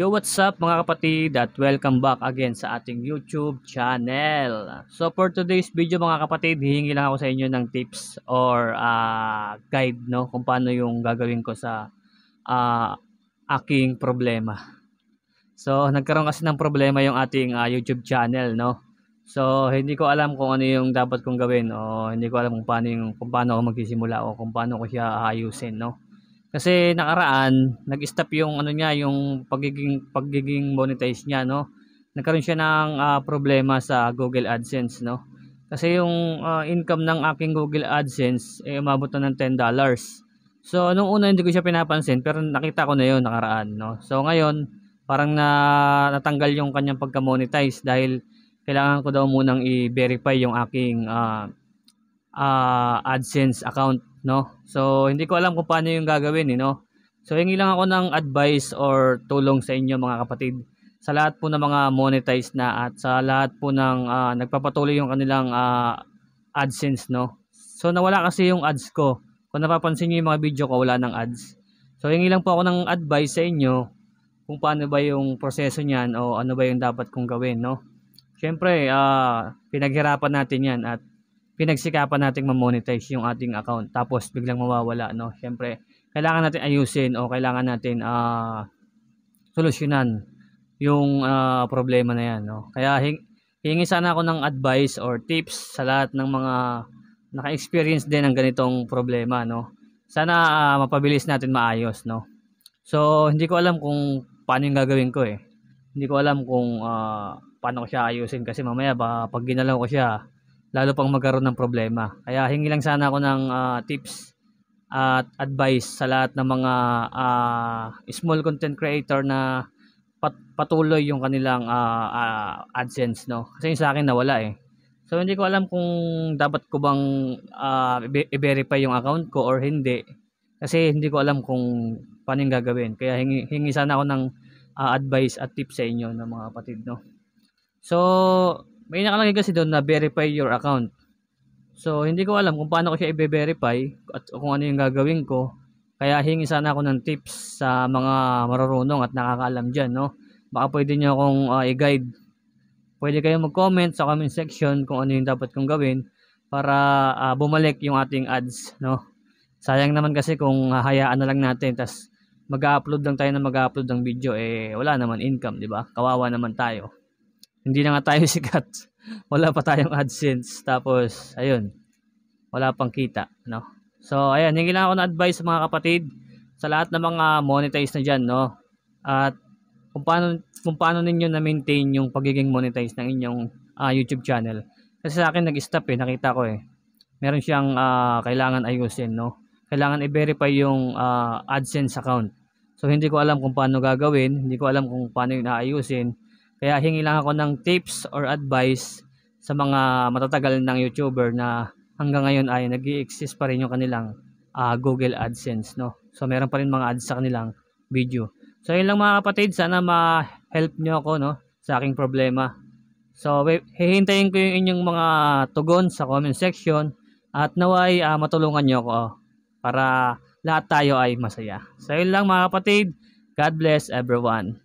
Yo, what's up mga kapatid at welcome back again sa ating YouTube channel. So for today's video mga kapatid, hihingi lang ako sa inyo ng tips or guide no kung paano yung gagawin ko sa aking problema. So nagkaroon kasi ng problema yung ating YouTube channel no. So hindi ko alam kung ano yung dapat kong gawin o hindi ko alam kung paano ako magsisimula o kung paano ko siya aayusin no. Kasi nakaraan, nag-stop yung ano niya, yung pagiging monetize niya, no. Nagkaroon siya ng problema sa Google AdSense, no. Kasi yung income ng aking Google AdSense umabot na ng $10. So nung una hindi ko siya pinapansin pero nakita ko na yon nakaraan, no. So ngayon, parang natanggal yung kanyang pagka-monetize dahil kailangan ko daw munang i-verify yung aking AdSense account no. So hindi ko alam kung paano yung gagawin no. So hingi lang ako ng advice or tulong sa inyo mga kapatid sa lahat po ng mga monetized na at sa lahat po ng nagpapatuloy yung kanilang AdSense no. So nawala kasi yung ads ko. Kung napapansin niyo yung mga video ko wala ng ads. So hingi lang po ako ng advice sa inyo kung paano ba yung proseso niyan o ano ba yung dapat kong gawin no. Syempre pinaghirapan natin yan at pinagsikapan nating ma-monetize yung ating account tapos biglang mawawala no. Syempre kailangan natin ayusin o kailangan natin solusyonan yung problema na yan no. Kaya hingi sana ako ng advice or tips sa lahat ng mga naka-experience din ng ganitong problema no. Sana mapabilis natin maayos no. So hindi ko alam kung paano yung gagawin ko Hindi ko alam kung paano ko siya ayusin kasi mamaya pag ginalaw ko siya lalo pang magkaroon ng problema. Kaya hingi lang sana ako ng tips at advice sa lahat ng mga small content creator na patuloy yung kanilang AdSense no. Kasi yung sa akin nawala So hindi ko alam kung dapat ko bang i-verify yung account ko or hindi. Kasi hindi ko alam kung paano yung gagawin. Kaya hingi sana ako ng advice at tips sa inyo ng mga kapatid no. So may nakalagay kasi doon na verify your account. So hindi ko alam kung paano ko siya i-verify at kung ano yung gagawin ko. Kaya hingi sana ako ng tips sa mga marurunong at nakakaalam diyan no. Baka pwede niyo akong i-guide. Pwede kayong mag-comment sa comment section kung ano yung dapat kong gawin para bumalik yung ating ads no. Sayang naman kasi kung hahayaan na lang natin tas mag-upload lang tayo ng video wala naman income, di ba? Kawawa naman tayo. Hindi na nga tayo sikat. Wala pa tayong AdSense. Tapos, ayun. Wala pang kita. No? So, ayan. Hingi lang ako ng advice sa mga kapatid. Sa lahat ng mga monetize na dyan. No? At kung paano ninyo na-maintain yung pagiging monetize ng inyong YouTube channel. Kasi sa akin nag-stop Nakita ko Meron siyang kailangan ayusin. No? Kailangan i-verify yung AdSense account. So, hindi ko alam kung paano gagawin. Hindi ko alam kung paano yung naayusin. Kaya hingi lang ako ng tips or advice sa mga matatagal ng YouTuber na hanggang ngayon ay nag-i-exist pa rin yung kanilang Google AdSense no. So meron pa rin mga ads sa kanilang video. So yun lang mga kapatid, sana ma-help nyo ako no sa aking problema. So hihintayin ko yung inyong mga tugon sa comment section at naway matulungan nyo ako para lahat tayo ay masaya. So yun lang mga kapatid, God bless everyone.